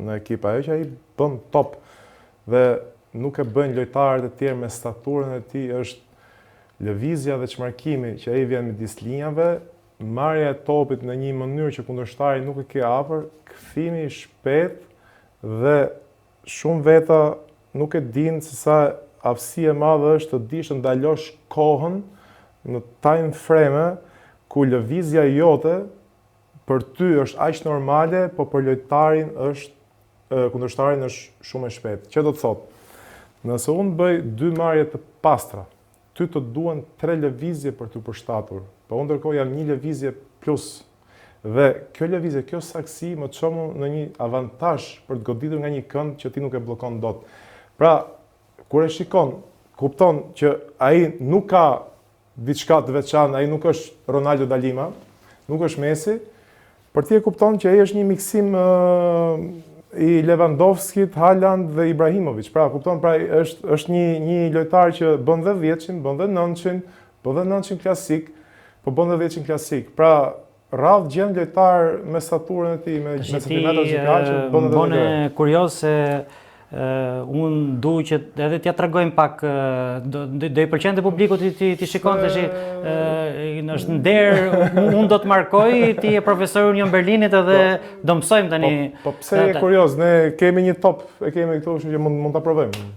në ekip, ajo që ai bën top dhe nuk e bëjnë lojtarët e tjerë me staturën e tij është lëvizja dhe çmarkimi që ai vjen midis linjave, marrja e topit në një mënyrë që kundërshtari nuk e ke afër, kthimi i shpejt dhe shumë veta nuk e dinë se sa aftësi e madhe është të dish të ndalosh kohën në time frame ku lëvizja jote për ty është aq normale, po për lojtarin kundërshtarin është shumë e shpejtë. Që do të thotë, nëse unë bëj 2 marrje të pastra, ty të duhen 3 lëvizje për të përshtatur, po unë ndërkohë jam 1 lëvizje plus. Dhe kjo lëvizje, kjo saksi më çon në një avantazh për të goditur nga një kënd që ti nuk e bllokon dot. Pra, kur e shikon, kupton që ai nuk ka diçka të veçantë, ai nuk është Ronaldo da Lima, nuk është Messi, por ti e kupton që ai është një miksim i Lewandowskit, Haaland dhe Ibrahimovic. Pra, kupton, pra është një lojtar që bën dhe 10-shin, bën dhe 9-shin, bën dhe 9-shin klasik, po bën dhe 10-shin klasik. Pra, rradh gjen lojtar me staturën e tij, me centimetra që ka që bën dhe Bone kurioz se unë du që edhe t'ja tregojmë pak, do i pëlqente publikut ti shikon të është nder, unë do të markoj, ti e profesor Union Berlinit edhe do mësojmë tani. Po pse je kurioz, ne kemi një top, e kemi këtu, kështu që mund ta provojmë.